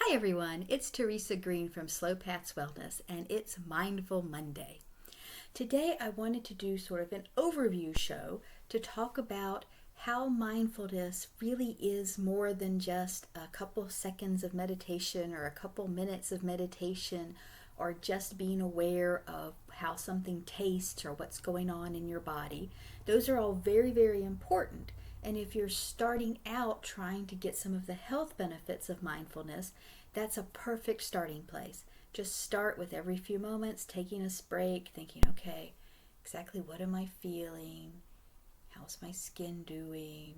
Hi everyone, it's Teresa Green from Slow Paths Wellness and it's Mindful Monday. Today I wanted to do sort of an overview show to talk about how mindfulness really is more than just a couple seconds of meditation or a couple minutes of meditation or just being aware of how something tastes or what's going on in your body. Those are all very, very important. And if you're starting out trying to get some of the health benefits of mindfulness, that's a perfect starting place. Just start with every few moments taking a break, thinking, okay, exactly what am I feeling? How's my skin doing?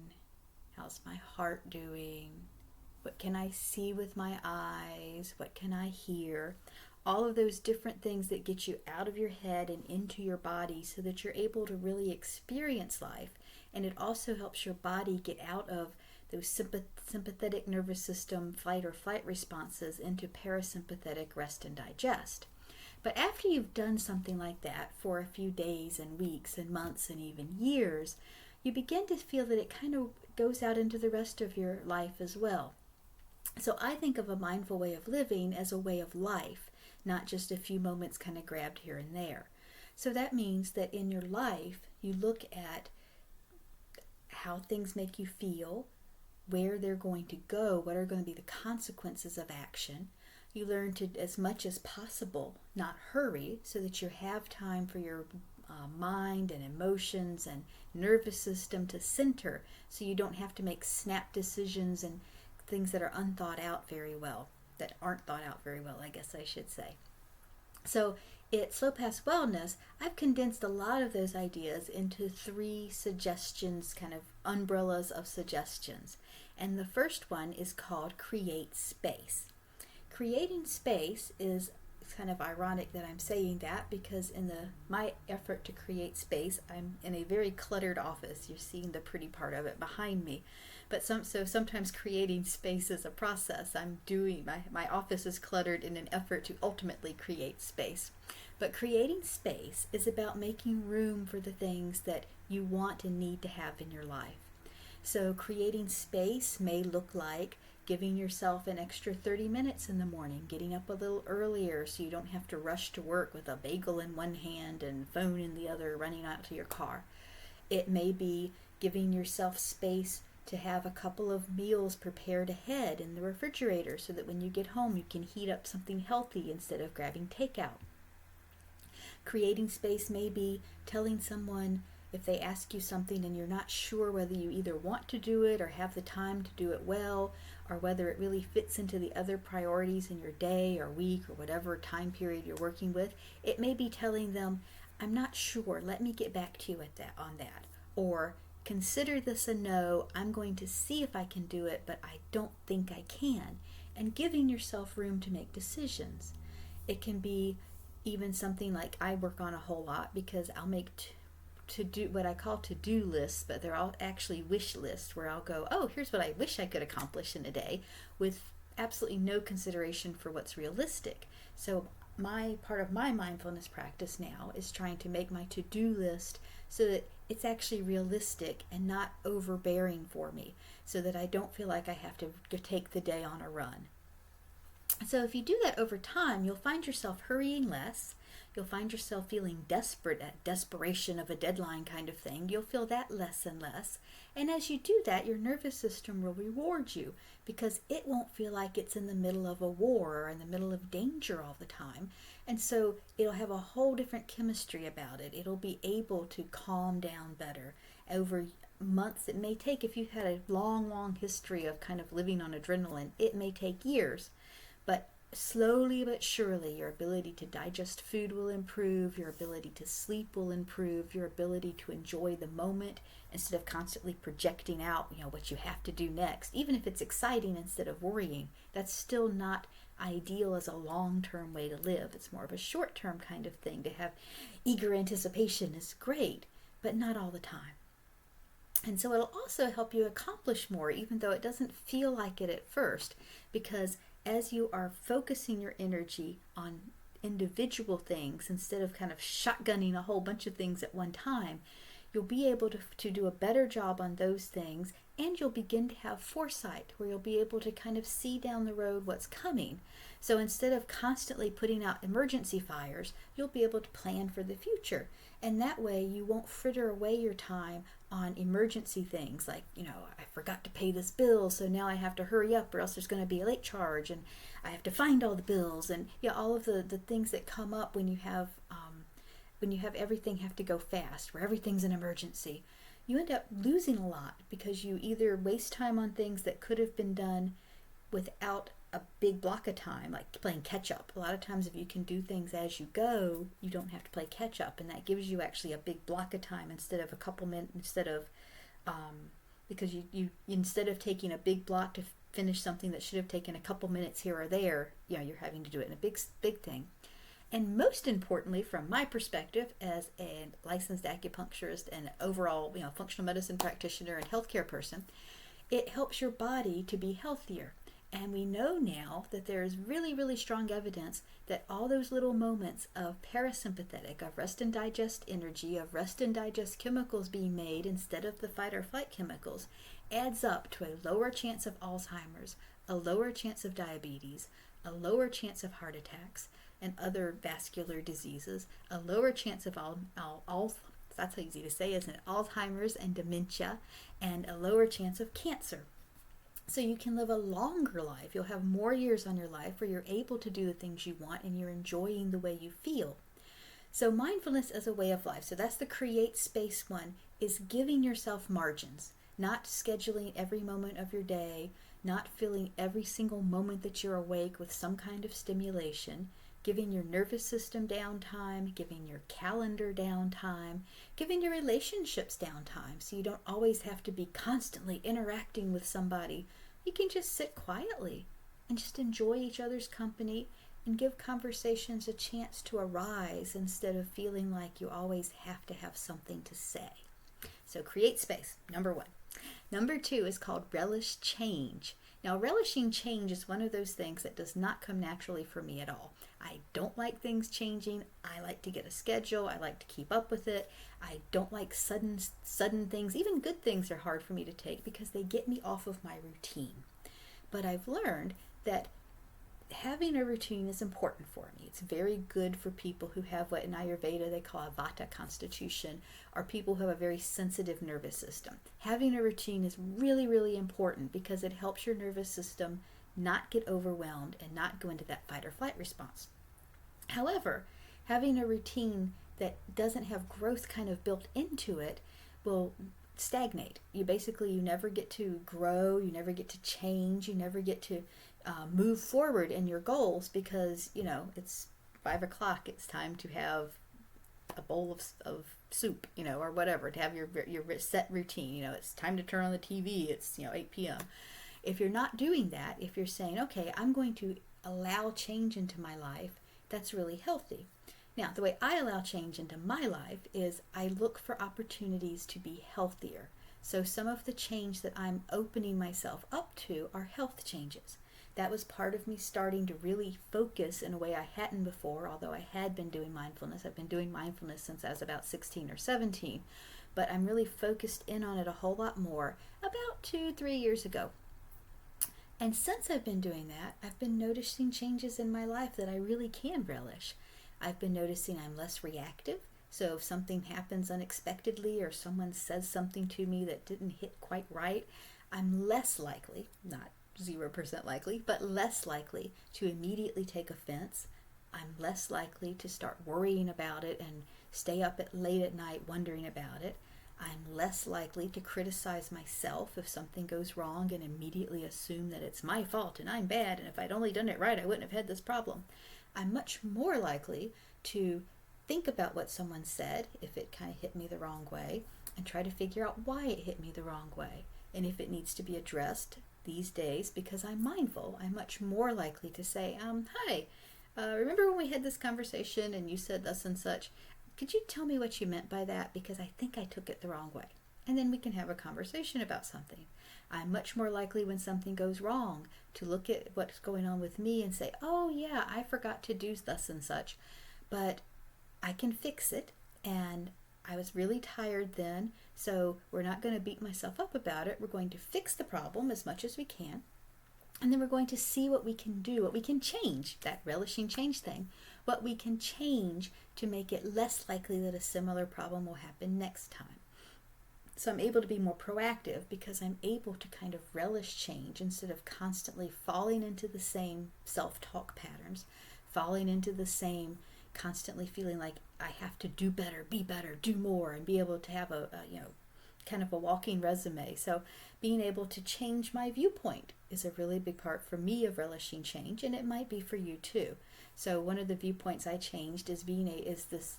How's my heart doing? What can I see with my eyes? What can I hear? All of those different things that get you out of your head and into your body so that you're able to really experience life. And it also helps your body get out of those sympathetic nervous system fight or flight responses into parasympathetic rest and digest. But after you've done something like that for a few days and weeks and months and even years, you begin to feel that it kind of goes out into the rest of your life as well. So I think of a mindful way of living as a way of life, not just a few moments kind of grabbed here and there. So that means that in your life, you look at how things make you feel, where they're going to go, what are going to be the consequences of action. You learn to, as much as possible, not hurry so that you have time for your mind and emotions and nervous system to center so you don't have to make snap decisions and things that are unthought out very well, that aren't thought out very well, I guess I should say. So at Slow Paths Wellness, I've condensed a lot of those ideas into 3 suggestions, kind of umbrellas of suggestions. And the first one is called Create Space. Creating space is kind of ironic that I'm saying that because in my effort to create space, I'm in a very cluttered office. You're seeing the pretty part of it behind me. But sometimes creating space is a process. I'm doing, my office is cluttered in an effort to ultimately create space. But creating space is about making room for the things that you want and need to have in your life. So creating space may look like giving yourself an extra 30 minutes in the morning, getting up a little earlier so you don't have to rush to work with a bagel in one hand and phone in the other running out to your car. It may be giving yourself space to have a couple of meals prepared ahead in the refrigerator so that when you get home you can heat up something healthy instead of grabbing takeout. Creating space may be telling someone if they ask you something and you're not sure whether you either want to do it or have the time to do it well, or whether it really fits into the other priorities in your day or week or whatever time period you're working with. It may be telling them, I'm not sure, let me get back to you on that. Or consider this a no, I'm going to see if I can do it, but I don't think I can. And giving yourself room to make decisions. It can be even something like I work on a whole lot because I'll make to do what I call to-do lists, but they're all actually wish lists where I'll go, oh, here's what I wish I could accomplish in a day with absolutely no consideration for what's realistic. So my part of my mindfulness practice now is trying to make my to-do list so that it's actually realistic and not overbearing for me, so that I don't feel like I have to take the day on a run. So if you do that over time, you'll find yourself hurrying less. You'll find yourself feeling desperate, at desperation of a deadline kind of thing. You'll feel that less and less. And as you do that, your nervous system will reward you because it won't feel like it's in the middle of a war or in the middle of danger all the time. And so it'll have a whole different chemistry about it. It'll be able to calm down better over months. It may take, if you've had a long history of kind of living on adrenaline, it may take years. But slowly but surely, your ability to digest food will improve, your ability to sleep will improve, your ability to enjoy the moment instead of constantly projecting out, what you have to do next. Even if it's exciting instead of worrying, that's still not ideal as a long-term way to live. It's more of a short-term kind of thing. To have eager anticipation is great, but not all the time. And so it'll also help you accomplish more, even though it doesn't feel like it at first, because as you are focusing your energy on individual things instead of kind of shotgunning a whole bunch of things at one time, you'll be able to do a better job on those things, and you'll begin to have foresight where you'll be able to kind of see down the road what's coming. So instead of constantly putting out emergency fires, you'll be able to plan for the future. And that way you won't fritter away your time on emergency things like, I forgot to pay this bill, so now I have to hurry up or else there's going to be a late charge, and I have to find all the bills, and all of the things that come up when you have everything have to go fast, where everything's an emergency. You end up losing a lot because you either waste time on things that could have been done without a big block of time, like playing catch up. A lot of times if you can do things as you go, you don't have to play catch up, and that gives you actually a big block of time instead of a couple minutes, because you instead of taking a big block to finish something that should have taken a couple minutes here or there, you're having to do it in a big thing. And most importantly, from my perspective as a licensed acupuncturist and overall, functional medicine practitioner and healthcare person, it helps your body to be healthier. And we know now that there is really, really strong evidence that all those little moments of parasympathetic, of rest and digest energy, of rest and digest chemicals being made instead of the fight or flight chemicals adds up to a lower chance of Alzheimer's, a lower chance of diabetes, a lower chance of heart attacks and other vascular diseases, a lower chance of that's easy to say, isn't it? Alzheimer's and dementia, and a lower chance of cancer. So you can live a longer life. You'll have more years on your life where you're able to do the things you want and you're enjoying the way you feel. So mindfulness as a way of life. So that's the create space one, is giving yourself margins, not scheduling every moment of your day, not filling every single moment that you're awake with some kind of stimulation, giving your nervous system downtime, giving your calendar downtime, giving your relationships downtime, so you don't always have to be constantly interacting with somebody. You can just sit quietly and just enjoy each other's company and give conversations a chance to arise instead of feeling like you always have to have something to say. So create space, number one. Number two is called Relish Change. Now, relishing change is one of those things that does not come naturally for me at all. I don't like things changing. I like to get a schedule. I like to keep up with it. I don't like sudden things. Even good things are hard for me to take because they get me off of my routine. But I've learned that having a routine is important for me. It's very good for people who have what in Ayurveda they call a Vata constitution, or people who have a very sensitive nervous system. Having a routine is really, really important because it helps your nervous system not get overwhelmed and not go into that fight or flight response. However, having a routine that doesn't have growth kind of built into it will stagnate. You never get to grow, you never get to change, you never get to move forward in your goals because, it's 5 o'clock, it's time to have a bowl of soup, or whatever, to have your set routine. It's time to turn on the TV, it's 8 p.m. If you're not doing that, if you're saying, okay, I'm going to allow change into my life, that's really healthy. Now, the way I allow change into my life is I look for opportunities to be healthier. So some of the change that I'm opening myself up to are health changes. That was part of me starting to really focus in a way I hadn't before, although I had been doing mindfulness. I've been doing mindfulness since I was about 16 or 17, but I'm really focused in on it a whole lot more about 2-3 years ago. And since I've been doing that, I've been noticing changes in my life that I really can relish. I've been noticing I'm less reactive. So if something happens unexpectedly or someone says something to me that didn't hit quite right, I'm less likely, not 0% likely, but less likely to immediately take offense. I'm less likely to start worrying about it and stay up late at night wondering about it. I'm less likely to criticize myself if something goes wrong and immediately assume that it's my fault and I'm bad and if I'd only done it right I wouldn't have had this problem. I'm much more likely to think about what someone said if it kind of hit me the wrong way and try to figure out why it hit me the wrong way. And if it needs to be addressed these days, because I'm mindful, I'm much more likely to say, hi, remember when we had this conversation and you said thus and such? Could you tell me what you meant by that? Because I think I took it the wrong way. And then we can have a conversation about something. I'm much more likely when something goes wrong to look at what's going on with me and say, oh yeah, I forgot to do thus and such, but I can fix it and I was really tired then, so we're not going to beat myself up about it. We're going to fix the problem as much as we can. And then we're going to see what we can do, what we can change, that relishing change thing, what we can change to make it less likely that a similar problem will happen next time. So I'm able to be more proactive because I'm able to kind of relish change instead of constantly falling into the same self-talk patterns, falling into the same constantly feeling like I have to do better, be better, do more, and be able to have a kind of a walking resume. So being able to change my viewpoint is a really big part for me of relishing change, and it might be for you too. So one of the viewpoints I changed is this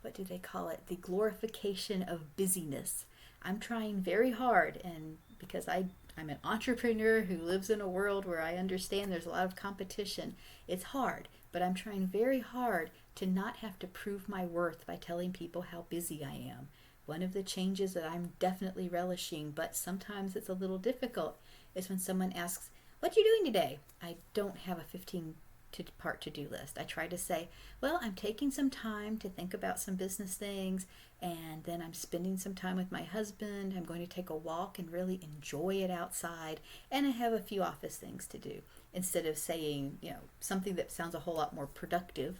what do they call it? The glorification of busyness. I'm trying very hard, and because I'm an entrepreneur who lives in a world where I understand there's a lot of competition, it's hard, but I'm trying very hard to not have to prove my worth by telling people how busy I am. One of the changes that I'm definitely relishing, but sometimes it's a little difficult, is when someone asks, "What you doing today?" I don't have a 15-part to-do list. I try to say, well, I'm taking some time to think about some business things, and then I'm spending some time with my husband. I'm going to take a walk and really enjoy it outside, and I have a few office things to do, instead of saying, something that sounds a whole lot more productive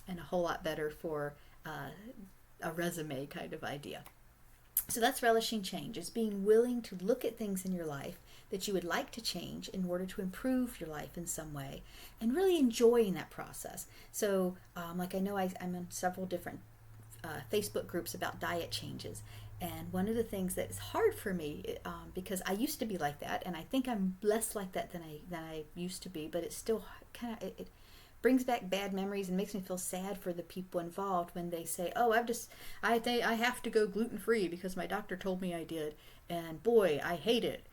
and a whole lot better for a resume kind of idea. So that's relishing change, is being willing to look at things in your life that you would like to change in order to improve your life in some way, and really enjoying that process. So like I know I'm in several different Facebook groups about diet changes, and one of the things that is hard for me, because I used to be like that, and I think I'm less like that than I used to be, but it's still kind of, it brings back bad memories and makes me feel sad for the people involved when they say, "Oh, I think I have to go gluten-free because my doctor told me I did, and boy, I hate it."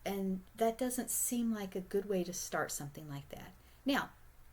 And that doesn't seem like a good way to start something like that. Now,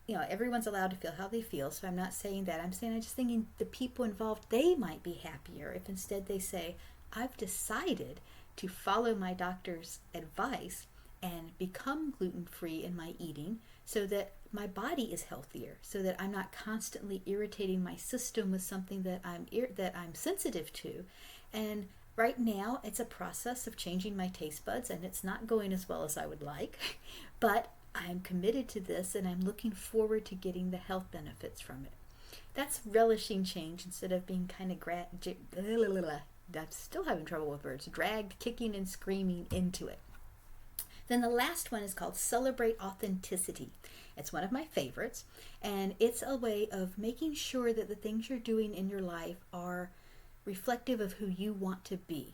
everyone's allowed to feel how they feel, so I'm not saying that. I'm just thinking the people involved, they might be happier if instead they say, "I've decided to follow my doctor's advice and become gluten-free in my eating so that my body is healthier, so that I'm not constantly irritating my system with something that I'm sensitive to." And right now, it's a process of changing my taste buds, and it's not going as well as I would like, but I'm committed to this, and I'm looking forward to getting the health benefits from it. That's relishing change instead of being kind of I'm still having trouble with words, dragged, kicking and screaming into it. Then the last one is called Celebrate Authenticity. It's one of my favorites, and it's a way of making sure that the things you're doing in your life are reflective of who you want to be.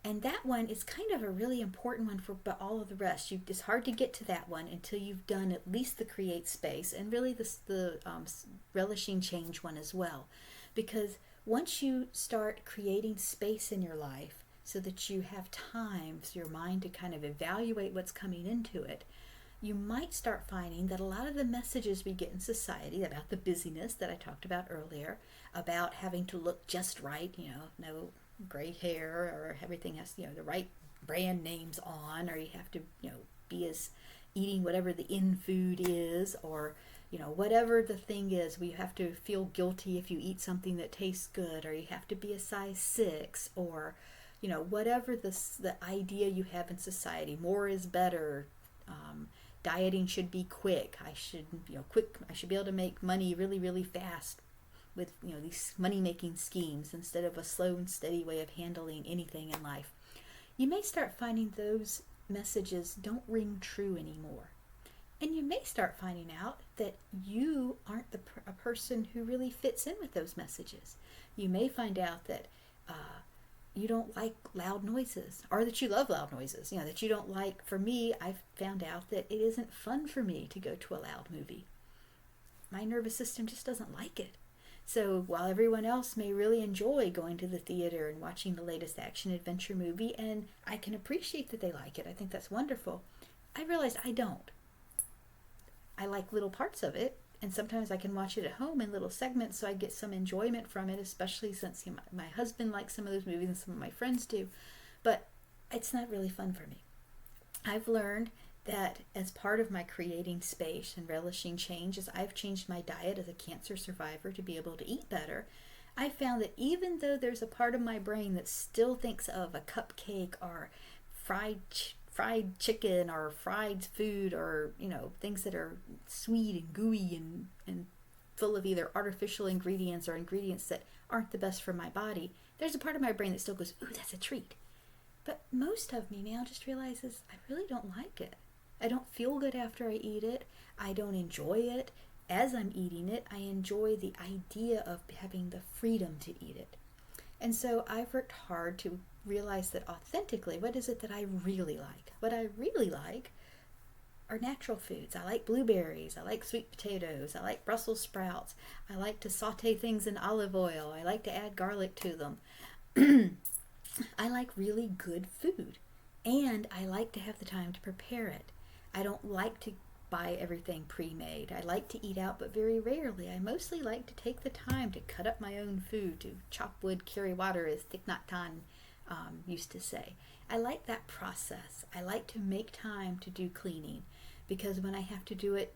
And that one is kind of a really important one for all of the rest. It's hard to get to that one until you've done at least the create space, and really the relishing change one as well. Because once you start creating space in your life so that you have time for your mind to kind of evaluate what's coming into it, you might start finding that a lot of the messages we get in society about the busyness that I talked about earlier, about having to look just right, no gray hair, or everything has, the right brand names on, or you have to, be as eating whatever the in food is, or, whatever the thing is, we have to feel guilty if you eat something that tastes good, or you have to be a size 6, or, whatever the idea you have in society, more is better, dieting should be quick, I should be able to make money really, really fast with, these money-making schemes instead of a slow and steady way of handling anything in life. You may start finding those messages don't ring true anymore. And you may start finding out that you aren't a person who really fits in with those messages. You may find out that you don't like loud noises, or that you love loud noises. That you don't like. For me, I've found out that it isn't fun for me to go to a loud movie. My nervous system just doesn't like it. So while everyone else may really enjoy going to the theater and watching the latest action-adventure movie, and I can appreciate that they like it, I think that's wonderful, I realize I don't. I like little parts of it, and sometimes I can watch it at home in little segments so I get some enjoyment from it, especially since my husband likes some of those movies and some of my friends do, but it's not really fun for me. I've learned that as part of my creating space and relishing change, as I've changed my diet as a cancer survivor to be able to eat better, I found that even though there's a part of my brain that still thinks of a cupcake or fried chicken or fried food, or things that are sweet and gooey and full of either artificial ingredients or ingredients that aren't the best for my body, there's a part of my brain that still goes, ooh, that's a treat. But most of me now just realizes I really don't like it. I don't feel good after I eat it. I don't enjoy it as I'm eating it. I enjoy the idea of having the freedom to eat it. And so I've worked hard to realize that authentically, what is it that I really like? What I really like are natural foods. I like blueberries. I like sweet potatoes. I like Brussels sprouts. I like to saute things in olive oil. I like to add garlic to them. I like really good food. And I like to have the time to prepare it. I don't like to buy everything pre-made. I like to eat out, but very rarely. I mostly like to take the time to cut up my own food, to chop wood, carry water, as Thich Nhat Hanh used to say. I like that process. I like to make time to do cleaning, because when I have to do it,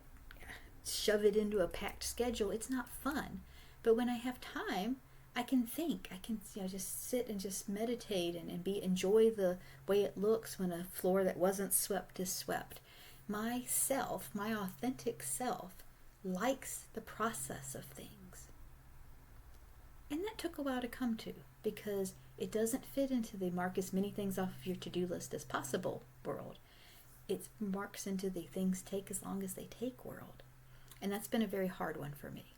shove it into a packed schedule, it's not fun. But when I have time, I can think. I can just sit and just meditate and enjoy the way it looks when a floor that wasn't swept is swept. Myself, my authentic self, likes the process of things. And that took a while to come to, because it doesn't fit into the mark as many things off of your to-do list as possible world. It marks into the things take as long as they take world. And that's been a very hard one for me.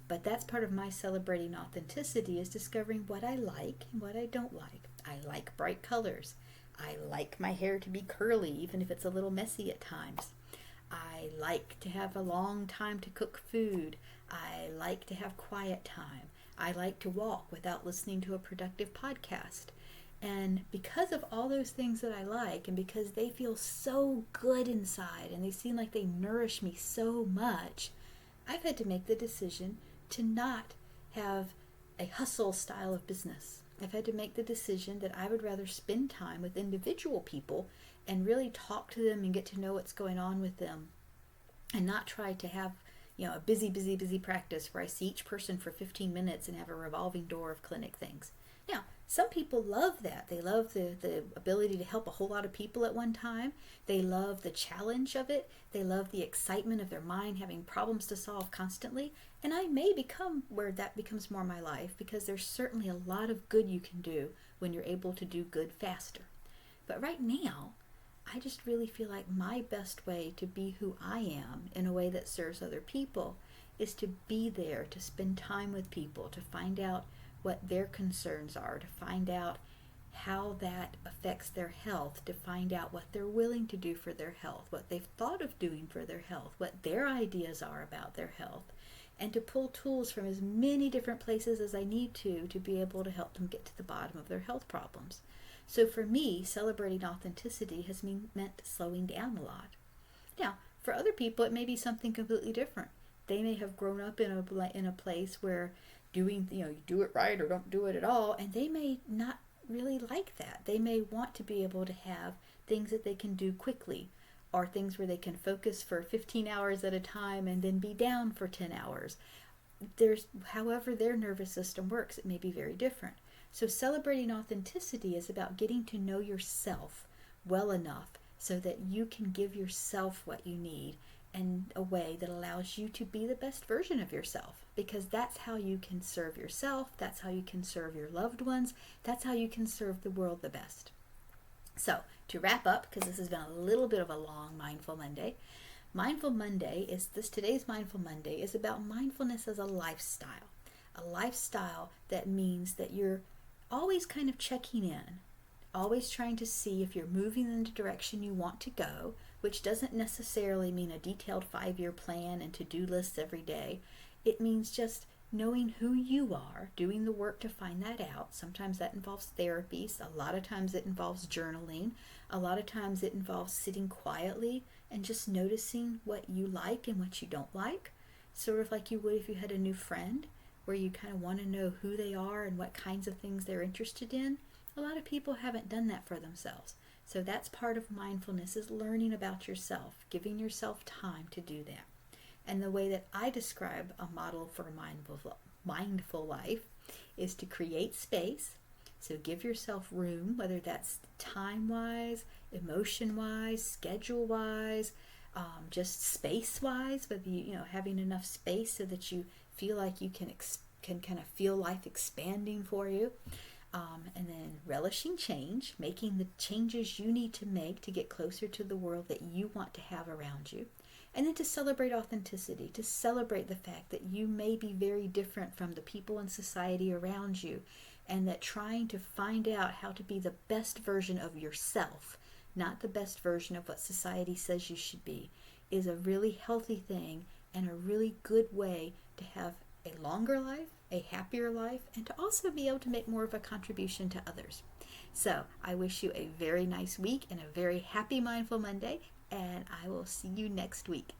But that's part of my celebrating authenticity, is discovering what I like and what I don't like. I like bright colors. I like my hair to be curly, even if it's a little messy at times. I like to have a long time to cook food. I like to have quiet time. I like to walk without listening to a productive podcast. And because of all those things that I like, and because they feel so good inside and they seem like they nourish me so much, I've had to make the decision to not have a hustle style of business. I've had to make the decision that I would rather spend time with individual people and really talk to them and get to know what's going on with them, and not try to have a busy practice where I see each person for 15 minutes and have a revolving door of clinic things. Now, some people love that. They love the ability to help a whole lot of people at one time. They love the challenge of it. They love the excitement of their mind having problems to solve constantly. And I may become where that becomes more my life, because there's certainly a lot of good you can do when you're able to do good faster. But right now, I just really feel like my best way to be who I am in a way that serves other people is to be there, to spend time with people, to find out what their concerns are, to find out how that affects their health, to find out what they're willing to do for their health, what they've thought of doing for their health, what their ideas are about their health, and to pull tools from as many different places as I need to be able to help them get to the bottom of their health problems. So for me, celebrating authenticity has meant slowing down a lot. Now, for other people, it may be something completely different. They may have grown up in a place where doing, you do it right or don't do it at all, and they may not really like that. They may want to be able to have things that they can do quickly, or things where they can focus for 15 hours at a time and then be down for 10 hours. However their nervous system works, it may be very different. So celebrating authenticity is about getting to know yourself well enough so that you can give yourself what you need in a way that allows you to be the best version of yourself, because that's how you can serve yourself, that's how you can serve your loved ones, that's how you can serve the world the best. So to wrap up, because this has been a little bit of a long Mindful Monday, today's Mindful Monday is about mindfulness as a lifestyle that means that you're always kind of checking in, always trying to see if you're moving in the direction you want to go, which doesn't necessarily mean a detailed 5-year plan and to-do lists every day. It means just knowing who you are, doing the work to find that out. Sometimes that involves therapy. A lot of times it involves journaling. A lot of times it involves sitting quietly and just noticing what you like and what you don't like. Sort of like you would if you had a new friend, where you kind of want to know who they are and what kinds of things they're interested in. A lot of people haven't done that for themselves. So that's part of mindfulness, is learning about yourself, giving yourself time to do that. And the way that I describe a model for a mindful life is to create space. So give yourself room, whether that's time-wise, emotion-wise, schedule-wise, just space-wise, whether having enough space so that you feel like you can kind of feel life expanding for you. And then relishing change, making the changes you need to make to get closer to the world that you want to have around you. And then to celebrate authenticity, to celebrate the fact that you may be very different from the people in society around you, and that trying to find out how to be the best version of yourself, not the best version of what society says you should be, is a really healthy thing and a really good way to have a longer life, a happier life, and to also be able to make more of a contribution to others. So I wish you a very nice week and a very happy Mindful Monday, and I will see you next week.